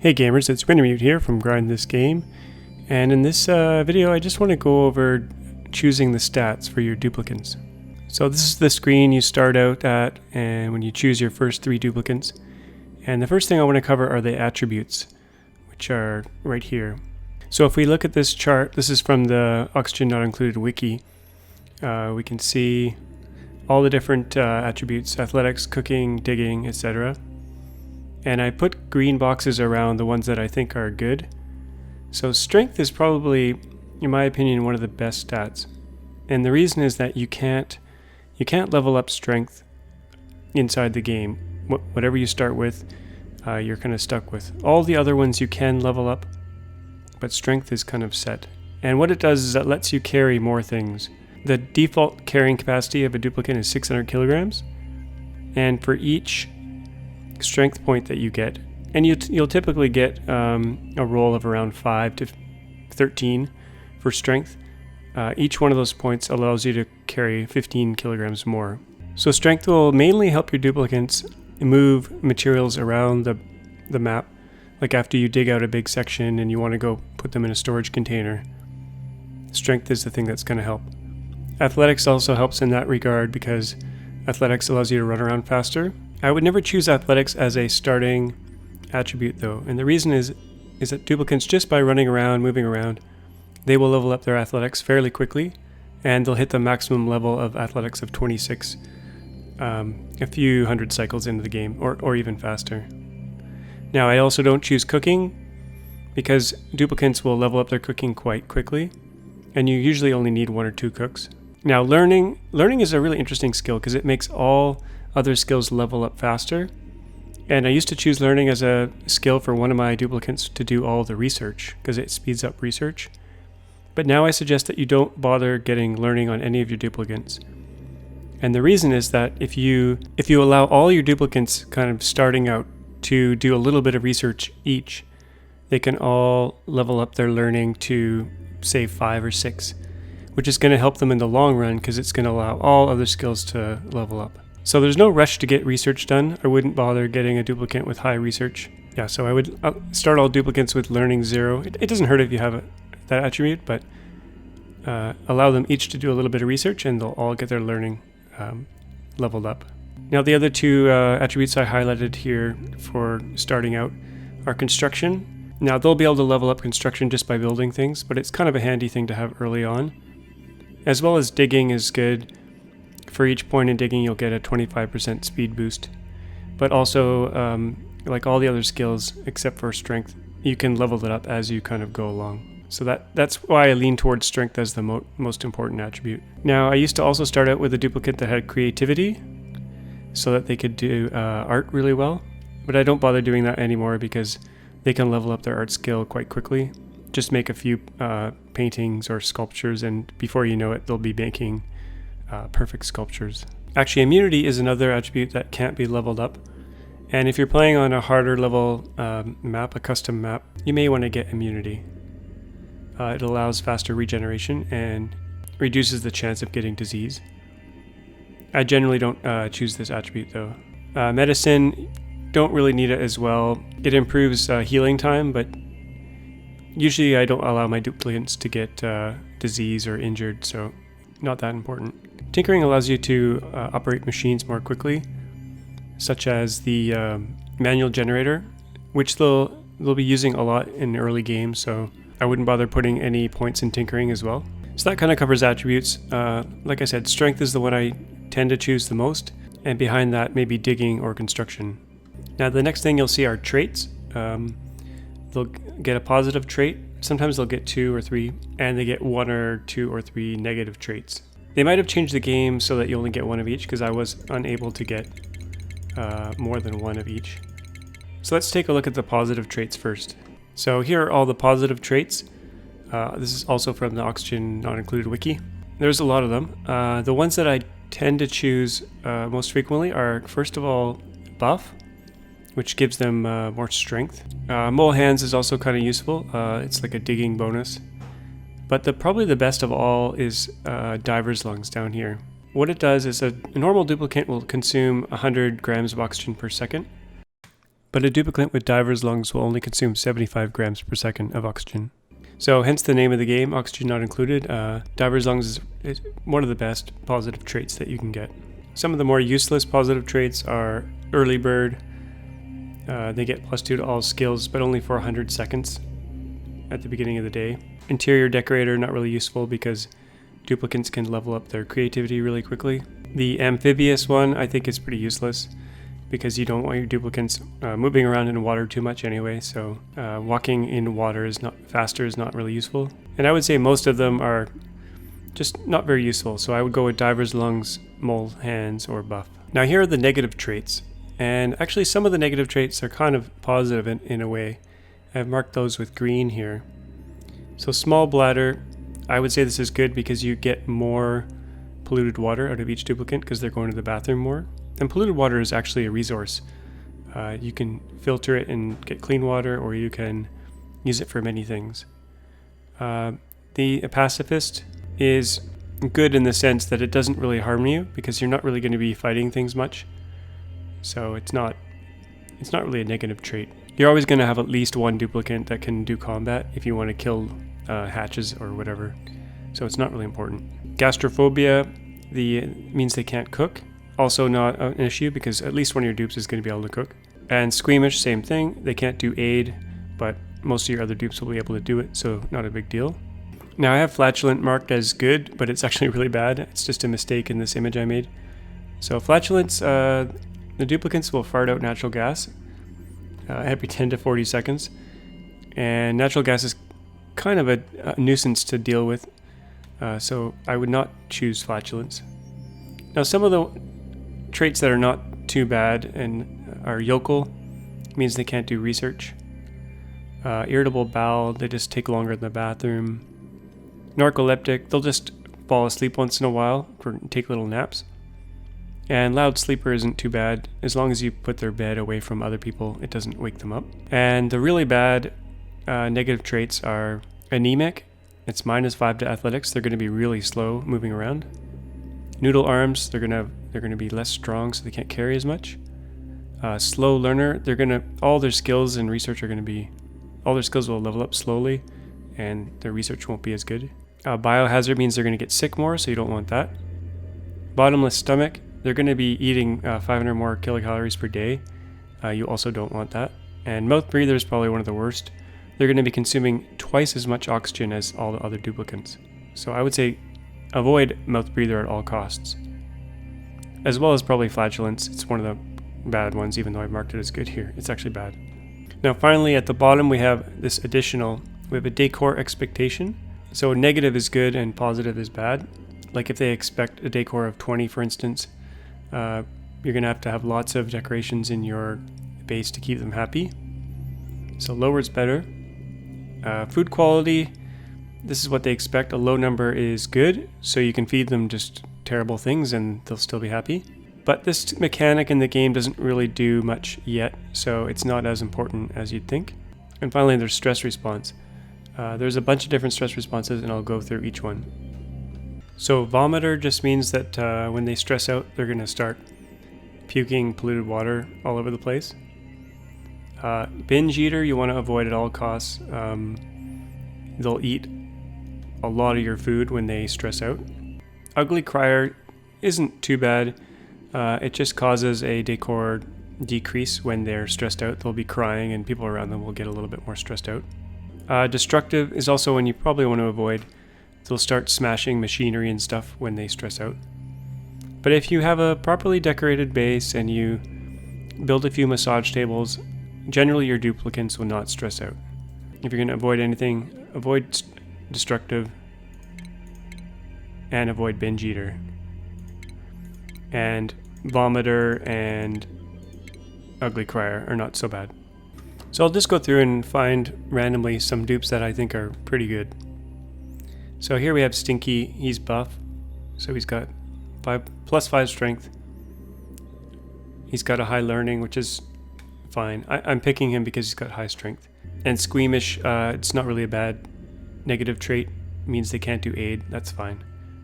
Hey gamers, it's Wintermute here from Grind This Game, and in this video I just want to go over choosing the stats for your duplicants. So this is the screen you start out at and when you choose your first 3 duplicants, and the first thing I want to cover are the attributes, which are right here. So if we look at this chart, this is from the Oxygen Not Included wiki, we can see all the different attributes: athletics, cooking, digging, etc. And I put green boxes around the ones that I think are good. So strength is probably, in my opinion, one of the best stats. And the reason is that you can't level up strength inside the game. Whatever you start with, you're kind of stuck with. All the other ones you can level up, but strength is kind of set. And what it does is it lets you carry more things. The default carrying capacity of a duplicant is 600 kilograms. And for each strength point that you get, and you'll typically get a roll of around 5 to 13 for strength. Each one of those points allows you to carry 15 kilograms more. So strength will mainly help your duplicants move materials around the map, like after you dig out a big section and you want to go put them in a storage container. Strength is the thing that's going to help. Athletics also helps in that regard because athletics allows you to run around faster. I would never choose athletics as a starting attribute though, and the reason is that duplicants, just by running around, moving around, they will level up their athletics fairly quickly, and they'll hit the maximum level of athletics of 26 a few hundred cycles into the game, or even faster. Now I also don't choose cooking because duplicants will level up their cooking quite quickly, and you usually only need 1 or 2 cooks. Now learning is a really interesting skill because it makes all other skills level up faster, and I used to choose learning as a skill for one of my duplicants to do all the research because it speeds up research. But now I suggest that you don't bother getting learning on any of your duplicants, and the reason is that if you allow all your duplicants kind of starting out to do a little bit of research each, they can all level up their learning to say 5 or 6, which is going to help them in the long run because it's going to allow all other skills to level up. So there's no rush to get research done. I wouldn't bother getting a duplicant with high research. Yeah, so I would start all duplicants with learning 0. It doesn't hurt if you have that attribute, but allow them each to do a little bit of research and they'll all get their learning leveled up. Now the other 2 attributes I highlighted here for starting out are construction. Now they'll be able to level up construction just by building things, but it's kind of a handy thing to have early on. As well as digging is good. For each point in digging, you'll get a 25% speed boost. But also, like all the other skills, except for strength, you can level it up as you kind of go along. So that's why I lean towards strength as the most important attribute. Now, I used to also start out with a duplicate that had creativity, so that they could do art really well. But I don't bother doing that anymore because they can level up their art skill quite quickly. Just make a few paintings or sculptures, and before you know it, they'll be making perfect sculptures. Actually, immunity is another attribute that can't be leveled up, and if you're playing on a harder level map, a custom map, you may want to get immunity. It allows faster regeneration and reduces the chance of getting disease. I generally don't choose this attribute though. Medicine, don't really need it as well. It improves healing time, but usually I don't allow my duplicants to get disease or injured, so not that important. Tinkering allows you to operate machines more quickly, such as the manual generator, which they'll be using a lot in early games, so I wouldn't bother putting any points in tinkering as well. So that kind of covers attributes. Like I said, strength is the one I tend to choose the most, and behind that maybe digging or construction. Now the next thing you'll see are traits. They'll get a positive trait, sometimes they'll get 2 or 3, and they get 1 or 2 or 3 negative traits. They might have changed the game so that you only get 1 of each, because I was unable to get more than 1 of each. So let's take a look at the positive traits first. So here are all the positive traits. This is also from the Oxygen Not Included wiki. There's a lot of them. The ones that I tend to choose most frequently are, first of all, buff, which gives them more strength. Mole hands is also kind of useful. It's like a digging bonus. But probably the best of all is diver's lungs down here. What it does is a normal duplicant will consume 100 grams of oxygen per second. but a duplicant with diver's lungs will only consume 75 grams per second of oxygen. So hence the name of the game, oxygen not included. Diver's lungs is one of the best positive traits that you can get. Some of the more useless positive traits are early bird. They get +2 to all skills, but only for 100 seconds at the beginning of the day. Interior decorator, not really useful because duplicants can level up their creativity really quickly. The amphibious one I think is pretty useless because you don't want your duplicants moving around in water too much anyway, so walking in water is not really useful. And I would say most of them are just not very useful, so I would go with diver's lungs, mole hands, or buff. Now here are the negative traits, and actually some of the negative traits are kind of positive in a way. I've marked those with green here. So small bladder, I would say this is good because you get more polluted water out of each duplicant because they're going to the bathroom more. And polluted water is actually a resource. You can filter it and get clean water, or you can use it for many things. The Pacifist is good in the sense that it doesn't really harm you because you're not really going to be fighting things much. So it's not really a negative trait. You're always going to have at least one duplicant that can do combat if you want to kill hatches or whatever. So it's not really important. Gastrophobia means they can't cook. Also not an issue because at least one of your dupes is going to be able to cook. And Squeamish, same thing. They can't do aid, but most of your other dupes will be able to do it, so not a big deal. Now I have Flatulent marked as good, but it's actually really bad. It's just a mistake in this image I made. So Flatulence, the duplicants will fart out natural gas every 10 to 40 seconds. And natural gas is kind of a nuisance to deal with, so I would not choose Flatulence. Now some of the traits that are not too bad and are Yokel, means they can't do research. Irritable Bowel, they just take longer in the bathroom. Narcoleptic, they'll just fall asleep once in a while or take little naps. And Loud Sleeper isn't too bad. As long as you put their bed away from other people, it doesn't wake them up. And the really bad negative traits are Anemic, it's -5 to athletics, they're going to be really slow moving around. Noodle arms, they're gonna be less strong, so they can't carry as much. Slow learner, all their skills and research all their skills will level up slowly, and their research won't be as good. Bioharzard means they're gonna get sick more, so you don't want that. Bottomless stomach, they're gonna be eating 500 more kilocalories per day. You also don't want that. And mouth breather is probably one of the worst. They're gonna be consuming twice as much oxygen as all the other duplicants. So I would say avoid mouth breather at all costs. As well as probably Flatulence. It's one of the bad ones, even though I've marked it as good here. It's actually bad. Now finally at the bottom we have we have a Decor expectation. So negative is good and positive is bad. Like if they expect a Decor of 20, for instance, you're going to have lots of decorations in your base to keep them happy. So lower is better. Food quality, this is what they expect. A low number is good, so you can feed them just terrible things and they'll still be happy. But this mechanic in the game doesn't really do much yet, so it's not as important as you'd think. And finally, there's stress response. There's a bunch of different stress responses, and I'll go through each one. So vomiter just means that when they stress out, they're going to start puking polluted water all over the place. Binge eater, you want to avoid at all costs. They'll eat a lot of your food when they stress out. Ugly crier isn't too bad. It just causes a decor decrease when they're stressed out. They'll be crying and people around them will get a little bit more stressed out. Destructive is also one you probably want to avoid. They'll start smashing machinery and stuff when they stress out. But if you have a properly decorated base and you build a few massage tables, generally your duplicants will not stress out. If you're going to avoid anything, avoid destructive and avoid binge eater. And vomiter and ugly crier are not so bad. So I'll just go through and find randomly some dupes that I think are pretty good. So here we have Stinky, he's buff, so he's got +5 strength. He's got a high learning, which is fine. I'm picking him because he's got high strength. And Squeamish, it's not really a bad negative trait, means they can't do aid, that's fine.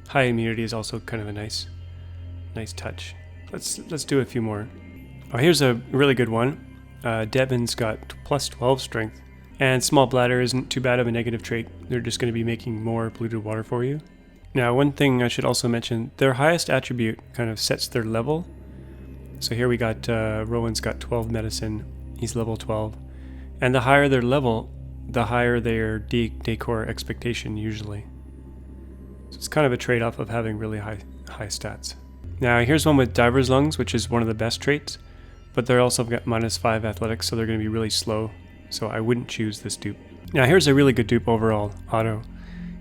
High immunity is also kind of a nice touch. Let's do a few more. Oh, here's a really good one. Devon's got plus 12 strength. And small bladder isn't too bad of a negative trait. They're just going to be making more polluted water for you. Now, one thing I should also mention, their highest attribute kind of sets their level. So here we got Rowan's got 12 medicine. He's level 12. And the higher their level, the higher their decor expectation usually. So it's kind of a trade-off of having really high stats. Now here's one with Diver's Lungs, which is one of the best traits, but they're also got -5 athletics, so they're going to be really slow. So I wouldn't choose this dupe. Now here's a really good dupe overall, Otto.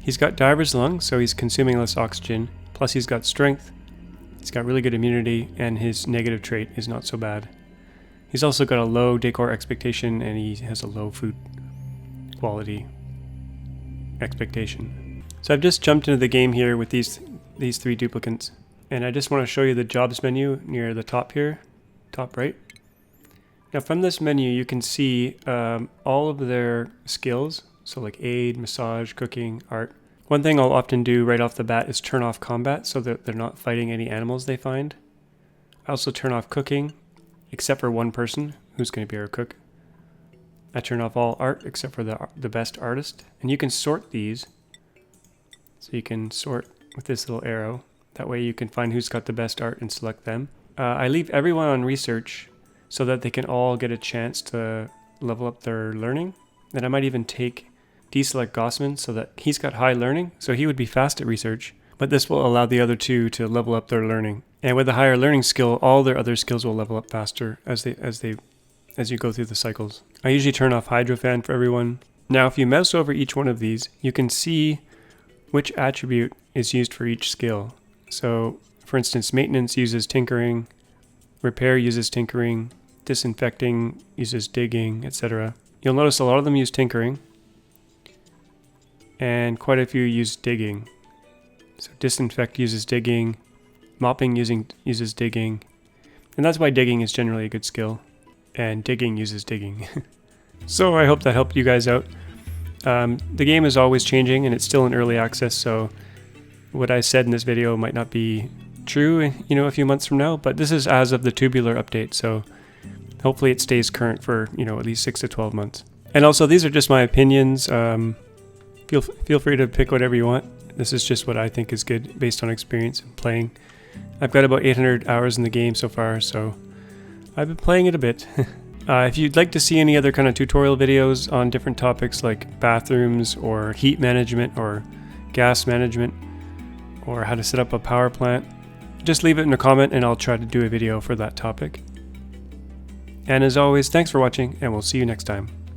He's got Diver's Lungs, so he's consuming less oxygen, plus he's got strength, he's got really good immunity, and his negative trait is not so bad. He's also got a low decor expectation, and he has a low food quality expectation. So I've just jumped into the game here with these 3 duplicants, and I just want to show you the jobs menu near the top here, top right. Now from this menu you can see all of their skills, so like aid, massage, cooking, art. One thing I'll often do right off the bat is turn off combat so that they're not fighting any animals they find. I also turn off cooking, except for one person who's going to be our cook. I turn off all art except for the best artist, and you can sort these. So you can sort with this little arrow. That way you can find who's got the best art and select them. I leave everyone on research so that they can all get a chance to level up their learning. And I might even deselect Gossman so that he's got high learning, so he would be fast at research. But this will allow the other 2 to level up their learning. And with a higher learning skill, all their other skills will level up faster as you go through the cycles. I usually turn off Hydrofan for everyone. Now if you mouse over each one of these, you can see which attribute is used for each skill. So for instance, maintenance uses tinkering, repair uses tinkering, disinfecting uses digging, etc. You'll notice a lot of them use tinkering, and quite a few use digging. So disinfect uses digging, mopping uses digging, and that's why digging is generally a good skill, and digging uses digging. So I hope that helped you guys out. The game is always changing and it's still in early access, so what I said in this video might not be true, a few months from now, but this is as of the tubular update, so hopefully it stays current for, at least 6 to 12 months. And also, these are just my opinions. Feel free to pick whatever you want. This is just what I think is good based on experience and playing. I've got about 800 hours in the game so far, so I've been playing it a bit. If you'd like to see any other kind of tutorial videos on different topics like bathrooms or heat management or gas management or how to set up a power plant, just leave it in a comment and I'll try to do a video for that topic. And as always, thanks for watching, and we'll see you next time.